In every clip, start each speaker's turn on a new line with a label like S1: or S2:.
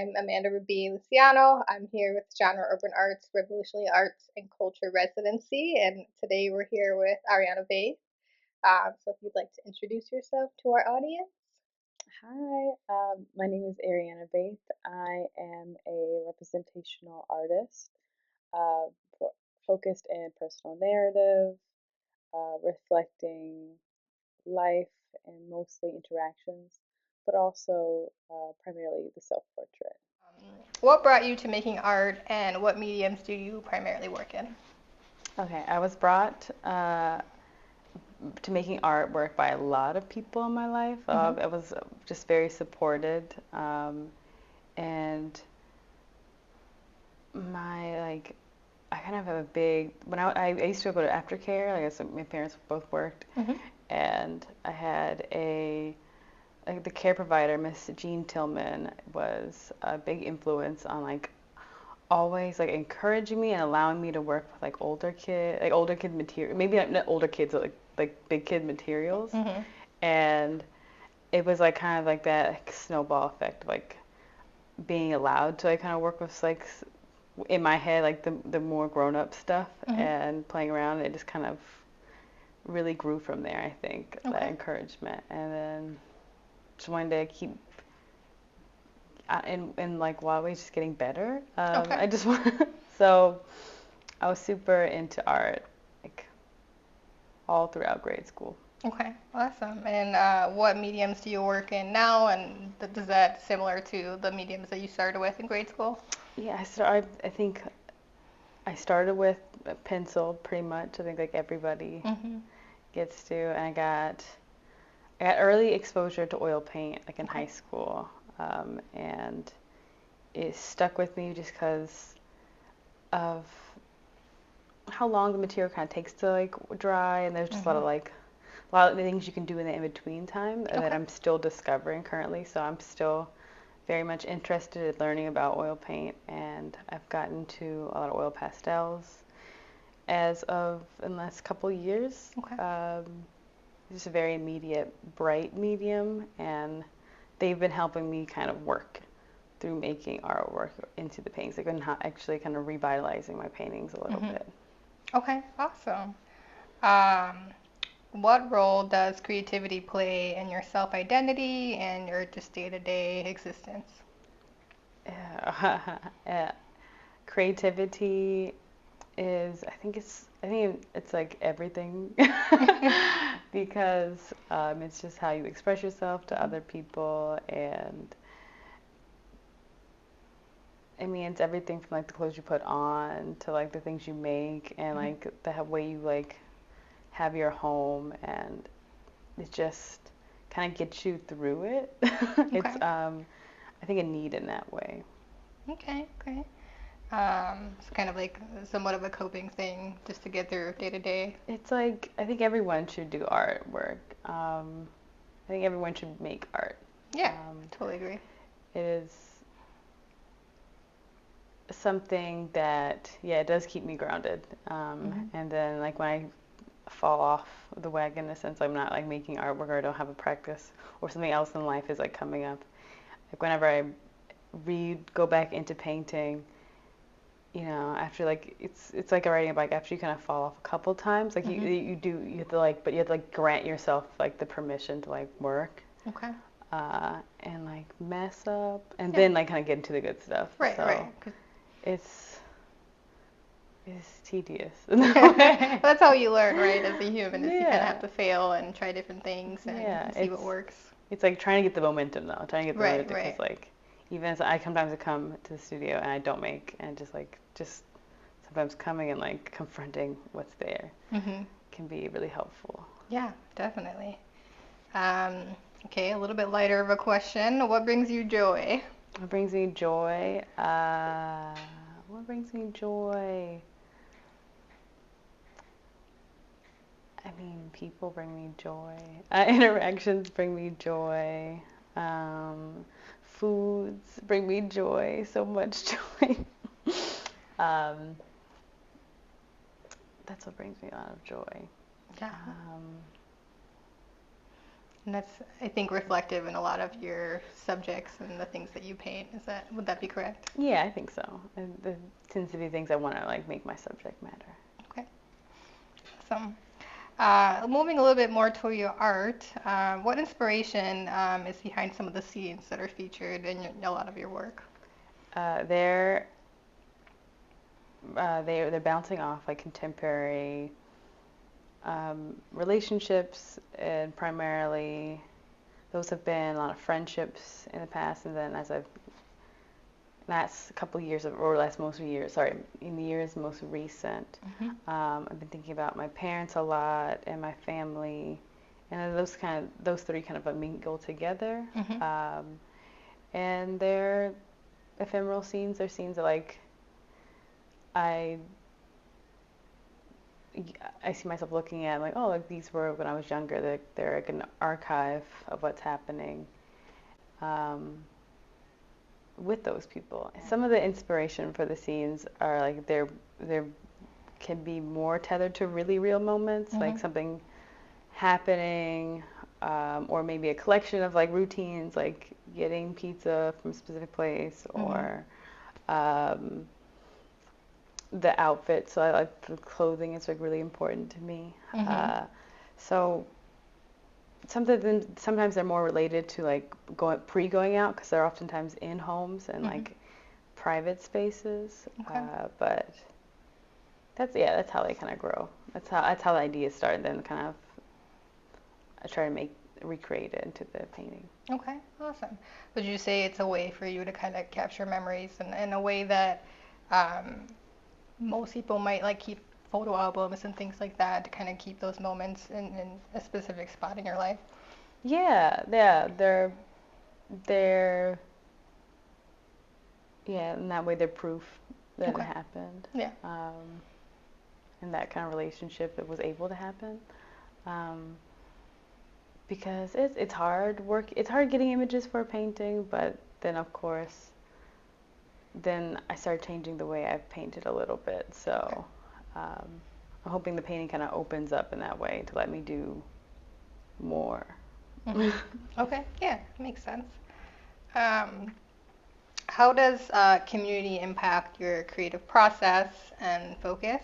S1: I'm Amanda Rubí Luciano. I'm here with Genre Urban Arts, Revolutionary Arts, and Culture Residency, and today we're here with Ariana Vaeth. So if you'd like to introduce yourself to our audience.
S2: Hi, my name is Ariana Vaeth. I am a representational artist, uh, focused in personal narrative, reflecting life and mostly interactions, but also primarily the self-portrait.
S1: What brought you to making art, and what mediums do you primarily work in?
S2: Okay, I was brought to making artwork by a lot of people in my life.
S1: Hmm.
S2: I was just very supported, and my I kind of have a big when I used to go to aftercare. Like I said, my parents both worked,
S1: Hmm.
S2: and I had the care provider, Miss Jean Tillman, was a big influence on always encouraging me and allowing me to work with older kid material, maybe not older kids, but like big kid materials,
S1: Hmm.
S2: and it was kind of like that snowball effect, being allowed to kind of work with in my head the more grown up stuff
S1: Hmm.
S2: and playing around. It just kind of really grew from there. I think that
S1: Okay.
S2: encouragement, and then just wanted to keep in while we just getting better.
S1: Okay.
S2: I just want so I was super into art like all throughout grade school.
S1: Okay. Awesome. And what mediums do you work in now, and is that similar to the mediums that you started with in grade school?
S2: Yeah, I think I started with a pencil pretty much. I think like everybody
S1: Hmm.
S2: gets to, and I got early exposure to oil paint like in
S1: Okay.
S2: high school, and it stuck with me just because of how long the material kind of takes to dry, and there's just
S1: Hmm.
S2: a lot of things you can do in the in between time that
S1: Okay.
S2: I'm still discovering currently. So I'm still very much interested in learning about oil paint, and I've gotten to a lot of oil pastels as of in the last couple years.
S1: Okay.
S2: Just a very immediate, bright medium, and they've been helping me kind of work through making artwork into the paintings. They've been actually kind of revitalizing my paintings a little
S1: Hmm.
S2: bit.
S1: Okay. Awesome. Um, what role does creativity play in your self-identity and your just day-to-day existence?
S2: Yeah. Creativity is, I think it's like everything because it's just how you express yourself to
S1: Mhm.
S2: other people, and I mean, it's everything from the clothes you put on to the things you make, and
S1: Mhm.
S2: the way you have your home, and it just kind of gets you through it. It's
S1: Okay.
S2: I think a need in that way.
S1: Okay. Okay. It's kind of like somewhat of a coping thing just to get through day to day.
S2: It's like I think everyone should do artwork. I think everyone should make art.
S1: Yeah,
S2: Um,
S1: totally agree.
S2: it is something that, yeah, it does keep me grounded.
S1: Hmm.
S2: And then when I fall off the wagon, in a sense, I'm not making artwork, or I don't have a practice, or something else in life is coming up. Whenever I go back into painting, after it's like riding a bike. After you kind of fall off a couple times,
S1: Hmm.
S2: you have to but you have to grant yourself the permission to work,
S1: Okay.
S2: and mess up, and
S1: Yeah.
S2: then kind of get into the good stuff.
S1: Right.
S2: So
S1: Right. 'Cause
S2: it's it's tedious in that way.
S1: that's how you learn, right? As a human, is you kind of have
S2: Yeah,
S1: to fail and try different things
S2: yeah.
S1: and see what works.
S2: It's trying to get the momentum though. Trying to get the
S1: Right.
S2: momentum because
S1: Right.
S2: even as I sometimes come to the studio and I don't make, and just sometimes coming and confronting what's there
S1: Hmm.
S2: can be really helpful.
S1: Yeah, definitely. Um, okay, a little bit lighter of a question. What brings you joy?
S2: What brings me joy? What brings me joy? I mean, people bring me joy. Interactions bring me joy. Um, Foods bring me joy, so much joy. um, that's what brings me a lot of joy.
S1: Yeah.
S2: Um,
S1: And that's, I think, reflective in a lot of your subjects and the things that you paint. Would that be correct?
S2: Yeah, I think so. And there tends to be things I want to like make my subject matter.
S1: Okay, awesome. Moving a little bit more to your art, what inspiration is behind some of the scenes that are featured in a lot of your work?
S2: They're they're bouncing off like contemporary relationships, and primarily those have been a lot of friendships in the past, and then as I've last couple years of, or last most years, sorry, in the years most recent,
S1: Mm-hmm.
S2: I've been thinking about my parents a lot and my family, and then those three kind of like mingle together,
S1: Mm-hmm.
S2: and they're ephemeral scenes. They're scenes that like I I see myself looking at like, oh, like these were when I was younger. They're like an archive of what's happening um, with those people. Some of the inspiration for the scenes are like they're can be more tethered to really real moments,
S1: Mm-hmm.
S2: like something happening, or maybe a collection of like routines, like getting pizza from a specific place,
S1: Mm-hmm.
S2: or um, the outfit. So I like the clothing is like really important to me.
S1: Mm-hmm.
S2: So sometimes they're more related to like going out because they're oftentimes in homes and
S1: Mm-hmm.
S2: like private spaces.
S1: Okay.
S2: But that's how they kind of grow. That's how the ideas start. Then kind of I try to recreate it into the painting.
S1: Okay, awesome. Would you say it's a way for you to kind of capture memories in a way that um, most people might like keep photo albums and things like that to kind of keep those moments in a specific spot in your life?
S2: Yeah, they're yeah, and that way they're proof that it
S1: Okay.
S2: happened.
S1: Yeah.
S2: And that kind of relationship that was able to happen. Um, because it's hard work. It's hard getting images for a painting, but then of course, then I started changing the way I've painted a little bit.
S1: Okay.
S2: So um, I'm hoping the painting kind of opens up in that way to let me do more.
S1: Hmm. Okay. Yeah, makes sense. Um, how does community impact your creative process and focus?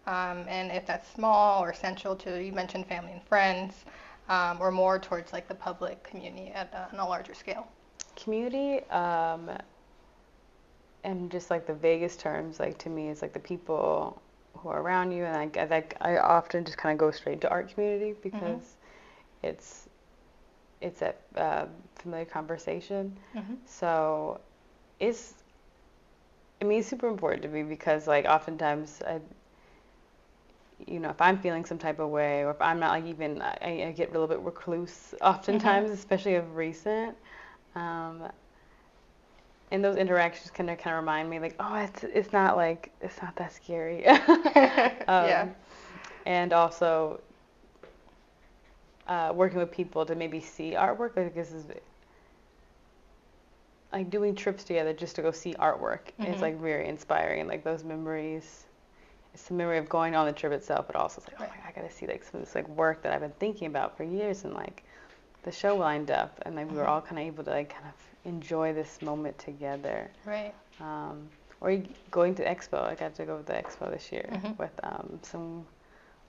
S1: And if that's small or central to, you mentioned family and friends, or more towards like the public community on a larger scale.
S2: Community, and just like the vaguest terms, like to me, is like the people who are around you, and I often just kind of go straight to art community
S1: Hmm.
S2: because it's it's a familiar conversation.
S1: Hmm.
S2: So it's I mean it's super important to me because like oftentimes if I'm feeling some type of way, or if I'm not like even I get a little bit recluse
S1: Hmm.
S2: oftentimes, especially of recent. Um, and those interactions kind of remind me like, oh, it's not that scary.
S1: Yeah.
S2: um, and also working with people to maybe see artwork, like this is like doing trips together just to go see artwork is
S1: Hmm.
S2: like very inspiring, and like those memories. It's the memory of going on the trip itself, but also it's like, oh
S1: Right.
S2: my God, I gotta see like some of this like work that I've been thinking about for years, and like the show lined up, and like we were
S1: Hmm.
S2: all kind of able to like kind of enjoy this moment together.
S1: Right.
S2: Um, or going to expo. I got to go to the expo this year
S1: Hmm.
S2: with some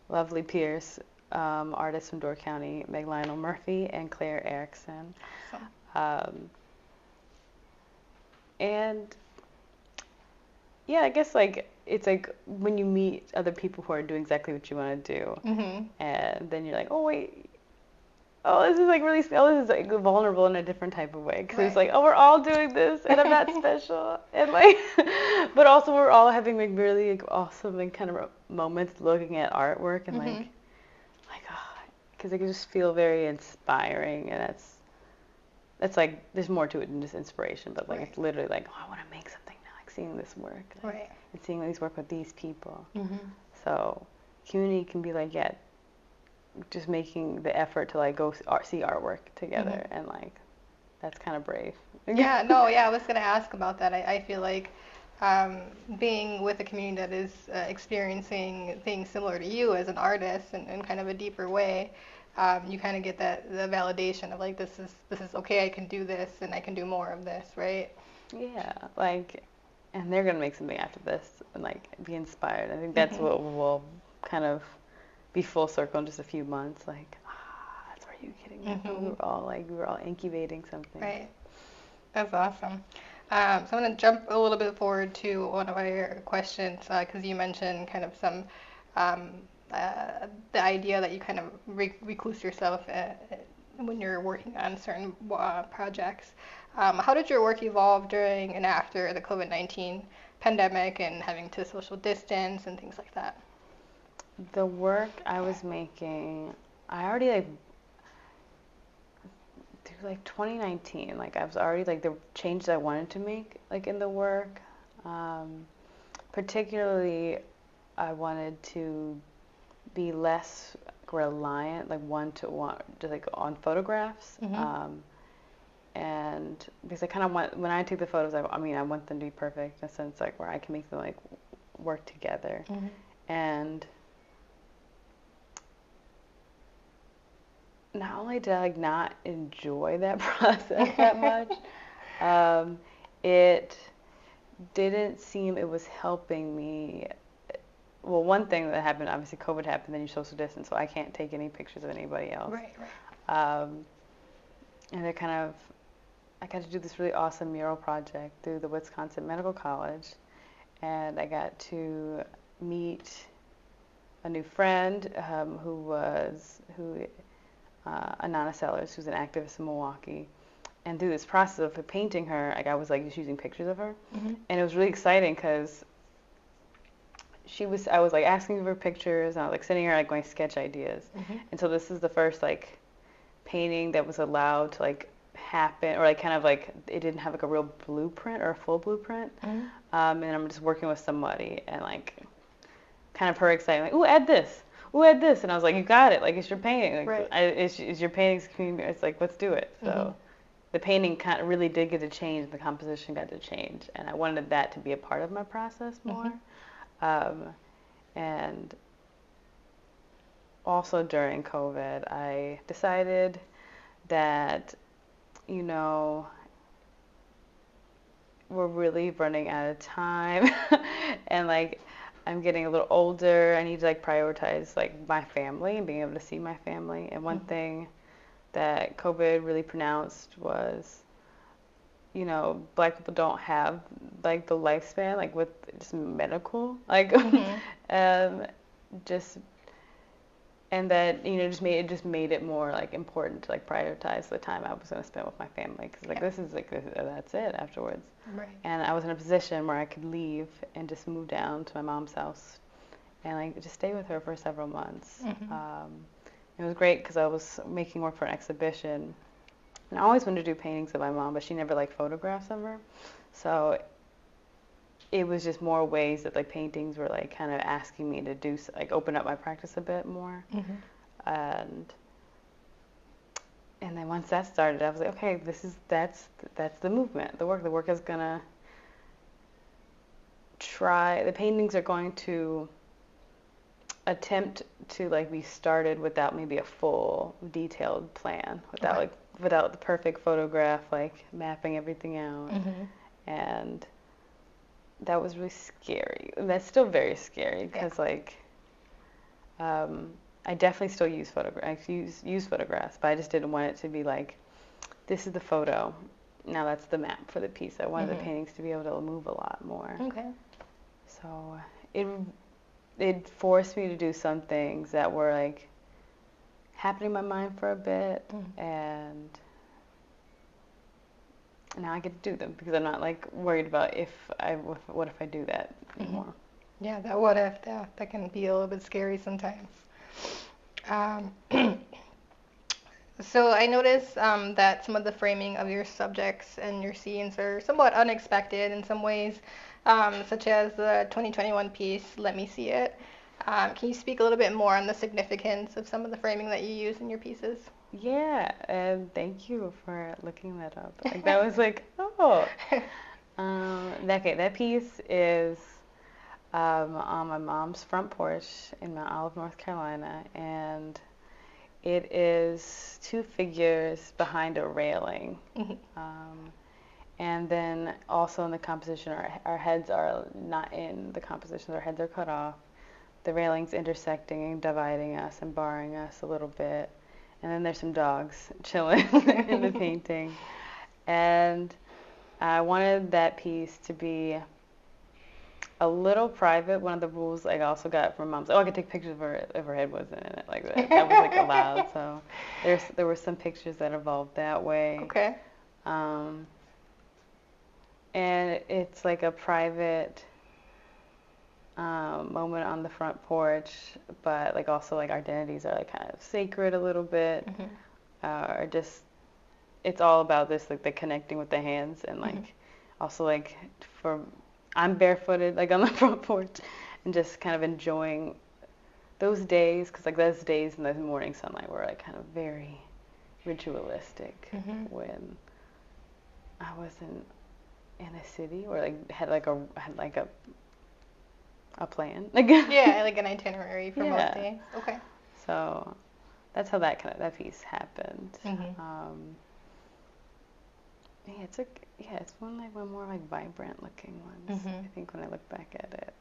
S2: lovely peers, artists from Door County, Meg Lionel Murphy and Claire Erickson.
S1: Awesome.
S2: Um, and yeah, I guess like it's like when you meet other people who are doing exactly what you want to do,
S1: Hmm.
S2: and then you're like, oh wait, oh this is like really, oh this is like vulnerable in a different type of way, because it's
S1: Right.
S2: like, oh we're all doing this, and I'm not special, and like, but also we're all having like really like awesome and kind of moments looking at artwork, and
S1: Hmm.
S2: like oh, because it can just feel very inspiring, and that's like there's more to it than just inspiration, but like
S1: Right.
S2: it's literally like, oh I want to make something now, like seeing this work, like
S1: Right.
S2: and seeing these work with these people.
S1: Hmm.
S2: So community can be like, yeah, just making the effort to like go see artwork
S1: Hmm.
S2: together, and like that's kind of brave.
S1: Yeah, no, yeah, I was gonna ask about that. I feel like um, being with a community that is experiencing things similar to you as an artist in kind of a deeper way, you kind of get that the validation of like this is okay, I can do this and I can do more of this, right?
S2: Yeah, like, and they're gonna make something after this and like be inspired. I think that's
S1: Mhm.
S2: what will kind of be full circle in just a few months. Like, that's where you getting that from.
S1: Mhm.
S2: We were all incubating something.
S1: Right. That's awesome. So I'm going to jump a little bit forward to one of our questions because you mentioned kind of some um, the idea that you kind of recluse yourself when you're working on certain projects. How did your work evolve during and after the COVID-19 pandemic and having to social distance and things like that?
S2: The work I was making, I already like through like 2019, like I was already like the changes I wanted to make like in the work. Um, Particularly, I wanted to be less reliant, like one to one, just like on photographs.
S1: Mm-hmm.
S2: And because I kind of want, when I take the photos, I mean, I want them to be perfect in a sense, like where I can make them like work together.
S1: Mm-hmm.
S2: And not only did I like not enjoy that process that much, um, it didn't seem it was helping me. Well, one thing that happened, obviously COVID happened, then you social distance, so I can't take any pictures of anybody else.
S1: Right, right.
S2: Um, and it kind of, I got to do this really awesome mural project through the Wisconsin Medical College, and I got to meet a new friend who Anana Sellers, who's an activist in Milwaukee. And through this process of painting her, like I was like just using pictures of her,
S1: Mm-hmm.
S2: and it was really exciting because I was like asking for pictures, and I was like sending her like my sketch ideas,
S1: Mm-hmm.
S2: and so this is the first like painting that was allowed to like happen, or like kind of like it didn't have like a real blueprint or a full blueprint,
S1: Mm-hmm.
S2: and I'm just working with somebody and like kind of her exciting like, ooh add this, and I was like, you got it, like it's your painting, like
S1: Right.
S2: it's your painting's community, it's like let's do it.
S1: Mm-hmm.
S2: So the painting kind of really did get to change, the composition got to change, and I wanted that to be a part of my process
S1: Mm-hmm.
S2: more. Um, and also during COVID, I decided that, you know, we're really running out of time and like I'm getting a little older. I need to like prioritize like my family and being able to see my family. And one
S1: Mm-hmm.
S2: thing that COVID really pronounced was, you know, black people don't have like the lifespan like with just medical like
S1: Mm-hmm.
S2: um just and that you know just made it more like important to like prioritize the time I was going to spend with my family because like
S1: Yeah.
S2: that's it afterwards.
S1: Right.
S2: And I was in a position where I could leave and just move down to my mom's house and like just stay with her for several months.
S1: Mm-hmm.
S2: It was great because I was making work for an exhibition, and I always wanted to do paintings of my mom, but she never liked photographs of her. So it was just more ways that like paintings were like kind of asking me to do like open up my practice a bit more.
S1: Mm-hmm.
S2: And then once that started, I was like, okay, that's the movement. The work is gonna try. The paintings are going to attempt to like be started without maybe a full detailed plan,
S1: Okay.
S2: without the perfect photograph, like mapping everything out.
S1: Mm-hmm.
S2: And that was really scary. And that's still very scary
S1: Yeah.
S2: because like um, I definitely still use photographs. I use photographs, but I just didn't want it to be like this is the photo. Now that's the map for the piece. I wanted the
S1: Mm-hmm.
S2: paintings to be able to move a lot more.
S1: Okay.
S2: So it it forced me to do some things that were like happening in my mind for a bit,
S1: Mm.
S2: and now I get to do them because I'm not like worried about what if I do that
S1: Mm-hmm.
S2: anymore.
S1: Yeah, that what if that can be a little bit scary sometimes. Um, so I noticed that some of the framing of your subjects and your scenes are somewhat unexpected in some ways, such as the 2021 piece, Let Me See It. Can you speak a little bit more on the significance of some of the framing that you use in your pieces?
S2: Yeah, and thank you for looking that up. Like that was like, oh, that piece is on my mom's front porch in Mount Olive, North Carolina, and It is two figures behind a railing.
S1: Mhm.
S2: Um, and then also in the composition, our heads are not in the composition, our heads are cut off. The railings intersecting and dividing us and barring us a little bit. And then there's some dogs chilling in the painting. And I wanted that piece to be a little private. One of the rules I also got from mom's, I could take pictures of her if her head wasn't in it, like that was like allowed. So there were some pictures that evolved that way.
S1: Okay.
S2: Um, and it's like a private moment on the front porch, but like also like our identities are like kind of sacred a little bit,
S1: Mhm.
S2: or just it's all about this like the connecting with the hands and like
S1: Mhm.
S2: also like for I'm barefooted like on the front porch and just kind of enjoying those days because like those days in the morning sunlight were like kind of very ritualistic
S1: Mhm.
S2: when I wasn't in a city or like had like a plan like
S1: Yeah, like an itinerary for most
S2: yeah.
S1: days. Okay.
S2: So that's how that piece happened.
S1: Mhm.
S2: Um, yeah, it's one more like vibrant looking ones. I
S1: Mhm.
S2: think when I look back at it.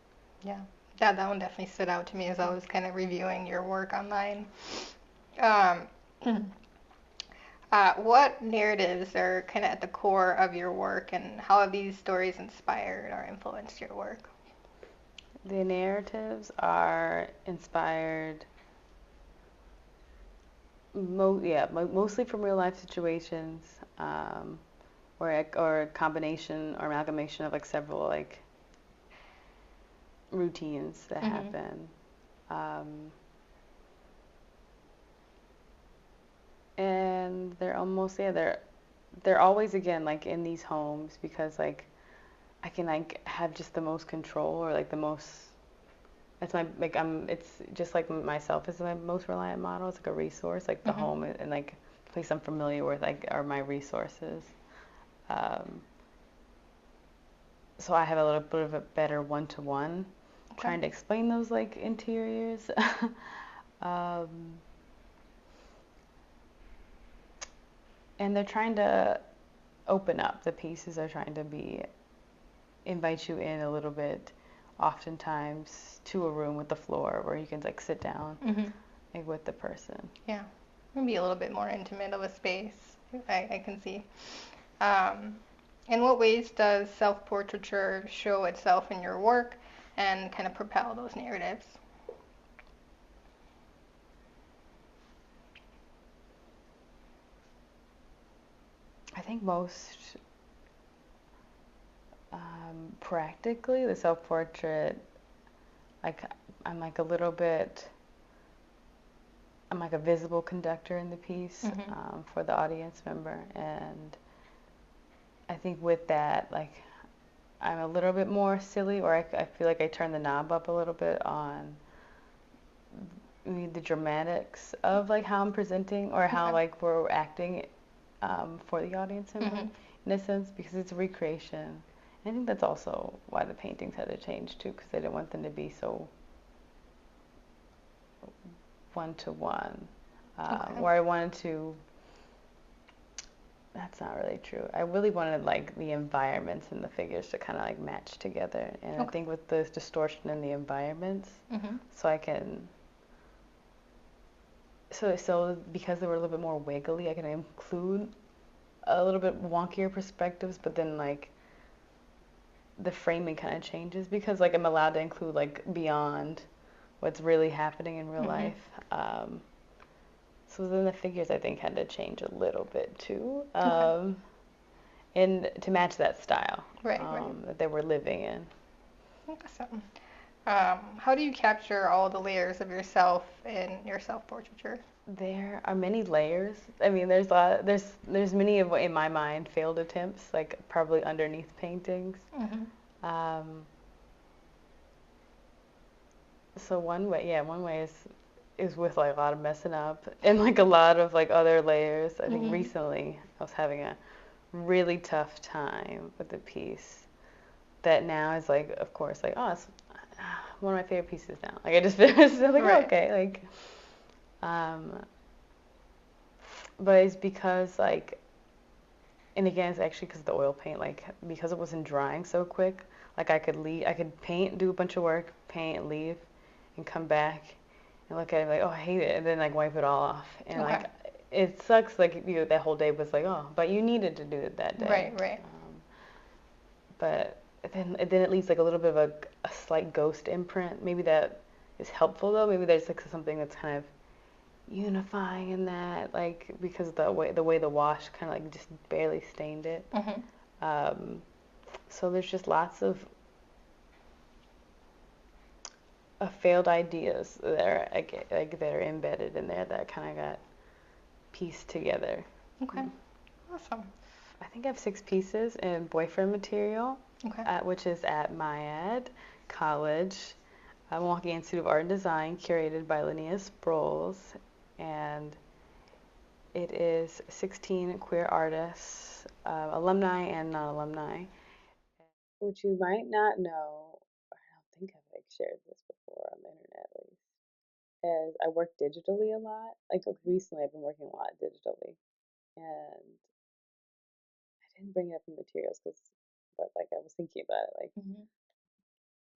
S1: Yeah. That one definitely stood out to me as I was kind of reviewing your work online. Um, what narratives are kind of at the core of your work, and how have these stories inspired or influenced your work?
S2: The narratives are inspired, mostly from real life situations, or a combination or amalgamation of like several like routines that
S1: Mhm.
S2: happen. Um, and they're always again like in these homes because like I can like have just the most control or like the most that's my like I'm it's just like myself is my most reliant model. It's like a resource like the
S1: Mhm.
S2: home and like the place I'm familiar with like are my resources. Um, so I have a little bit of a better one-to-one
S1: Okay.
S2: trying to explain those like interiors. um, and they're trying to open up. The pieces are trying to be invite you in a little bit, oftentimes to a room with the floor where you can like sit down
S1: Mhm.
S2: like, with the person.
S1: Yeah. Maybe a little bit more intimate of a space. I can see. Um, in what ways does self-portraiture show itself in your work and kind of propel those narratives?
S2: I think most practically the self-portrait, like I'm like a little bit, I'm like a visible conductor in the piece
S1: Mhm.
S2: for the audience member, and I think with that, like I'm a little bit more silly, or I feel like I turn the knob up a little bit on the dramatics of like how I'm presenting or how
S1: Okay.
S2: like we're acting for the audience member
S1: Mhm.
S2: in a sense because it's a recreation. And I think that's also why the paintings had to change too because I didn't want them to be so one to one.
S1: Okay.
S2: Where I wanted to, that's not really true. I really wanted like the environments and the figures to kind of like match together. And I
S1: Okay.
S2: think with the distortion in the environments,
S1: Mhm.
S2: so I can so because they were a little bit more wiggly, I can include a little bit wonkier perspectives, but then like the framing kind of changes because like I'm allowed to include like beyond what's really happening in real
S1: Mhm.
S2: life. So then the figures I think had to change a little bit too,
S1: Okay.
S2: and to match that style
S1: Right. Right.
S2: that they were living in.
S1: Awesome. How do you capture all the layers of yourself in your self-portraiture?
S2: There are many layers. I mean, there's many of in my mind failed attempts, like probably underneath paintings.
S1: Mhm.
S2: Um, so one way is with like a lot of messing up and like a lot of like other layers. I think
S1: Mhm.
S2: recently I was having a really tough time with the piece that now is like, of course, like oh, it's one of my favorite pieces now. Like I just finished, I'm like oh,
S1: Right.
S2: okay, like but it's because like, and again, it's actually because of the oil paint. Like because it wasn't drying so quick. Like I could paint, do a bunch of work, paint, leave, and come back and look at it like, oh, I hate it, and then like wipe it all off. And
S1: Okay.
S2: like it sucks. Like that whole day was like, oh, but you needed to do it that day.
S1: Right, right.
S2: But then it leaves like a little bit of a slight ghost imprint. Maybe that is helpful though. Maybe there's like something that's kind of unifying in that, like because the way the wash kind of like just barely stained it.
S1: Mhm.
S2: Um, so there's just lots of failed ideas that are like that are embedded in there that kind of got pieced together.
S1: Okay. Awesome.
S2: I think I have 6 pieces in boyfriend material,
S1: Okay.
S2: which is at MyAd College, Milwaukee Institute of Art and Design, curated by Linnea Sproles, and it is 16 queer artists, alumni and non-alumni. Which you might not know, I don't think I've like shared this before on the internet at least, as I work digitally a lot. Like recently I've been working a lot digitally. And I didn't bring it up in materials but like I was thinking about it, like
S1: Mhm.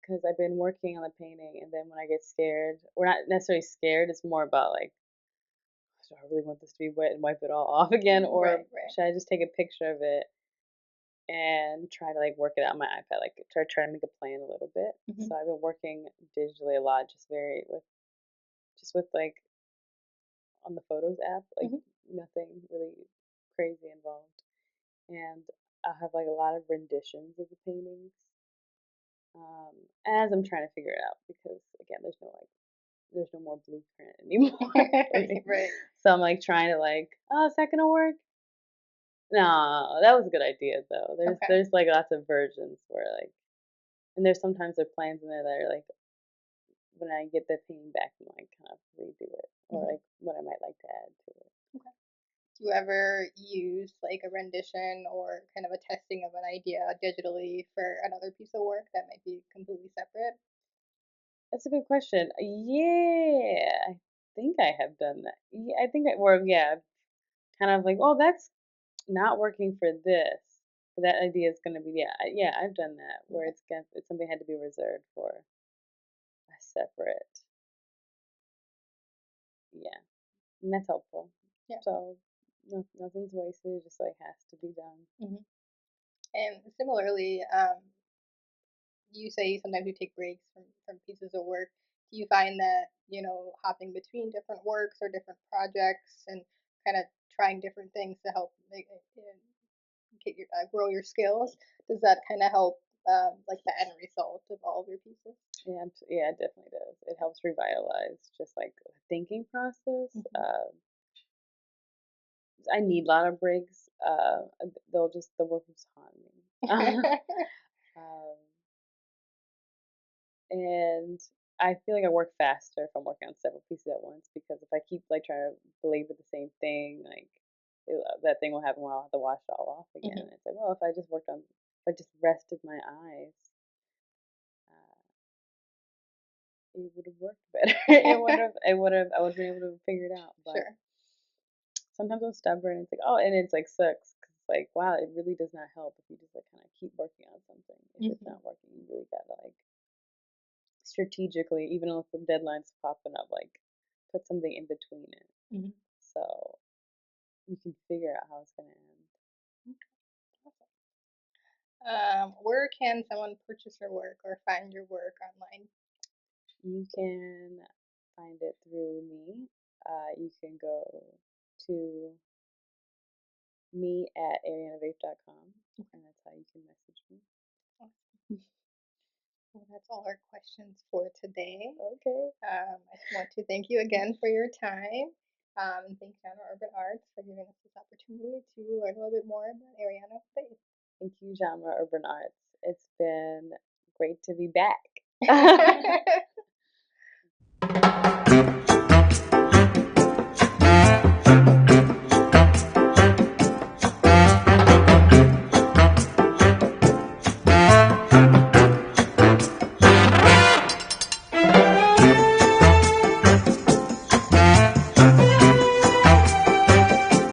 S2: because I've been working on the painting, and then when I get scared, or not necessarily scared, it's more about like, do I really want this to be wet and wipe it all off again, or
S1: Right, right.
S2: should I just take a picture of it and try to like work it out on my iPad, like try to make a plan a little bit.
S1: Mhm.
S2: So I've been working digitally a lot, just with like on the Photos app, like
S1: Mhm.
S2: nothing really crazy involved, and I have like a lot of renditions of the paintings um, as I'm trying to figure it out because again, there's no more blueprint anymore for me.
S1: Right.
S2: So I'm like trying to like, oh, is that gonna work? No, that was a good idea though. There's
S1: Okay.
S2: there's like lots of versions where like, and there's sometimes there are plans in there that are like when I get the painting back and like kind of redo it or
S1: Mhm.
S2: like what I might like to add to it.
S1: Okay. Do you ever use like a rendition or kind of a testing of an idea digitally for another piece of work that might be completely separate?
S2: That's a good question. Yeah, I think I have done that. Yeah, I think or yeah, kind of like, oh, that's not working for this. But that idea is gonna be yeah. I've done that where
S1: Okay.
S2: it's something had to be reserved for a separate yeah, and that's helpful.
S1: Yeah.
S2: So no, nothing's wasted. It just like has to be done.
S1: Mhm. And similarly, you say sometimes you take breaks from pieces of work. Do you find that, hopping between different works or different projects and kind of trying different things to help make it, grow your skills, does that kind of help like the end result of all of your pieces?
S2: Yeah, yeah, it definitely does. It helps revitalize just like the thinking process.
S1: Hmm.
S2: I need a lot of breaks. The work was haunting me. um, and I feel like I work faster if I'm working on several pieces at once because if I keep like trying to belabor the same thing, like that thing will happen where I'll have to wash it all off again.
S1: Hmm.
S2: And it's like, well, if I just rested my eyes, uh, it would have worked better. I would have been able to figure it out. But
S1: Sure.
S2: sometimes I'm stubborn. It's like, oh, and it's like sucks because it's like, wow, it really does not help if you just like kind of keep working on something. If it's
S1: Hmm.
S2: not working, you really gotta like strategically, even if the deadline's popping up, like put something in between it
S1: Hmm.
S2: so you can figure out how it's gonna end.
S1: Where can someone purchase your work or find your work online?
S2: You can find it through me. You can go to me at arianavaeth.com, and that's how you can message me.
S1: Well, that's all our questions for today.
S2: Okay.
S1: I just want to thank you again for your time. And thank Genre Urban Arts for giving us this opportunity to learn a little bit more about Ariana Vaeth.
S2: Thank you, Genre Urban Arts. It's been great to be back.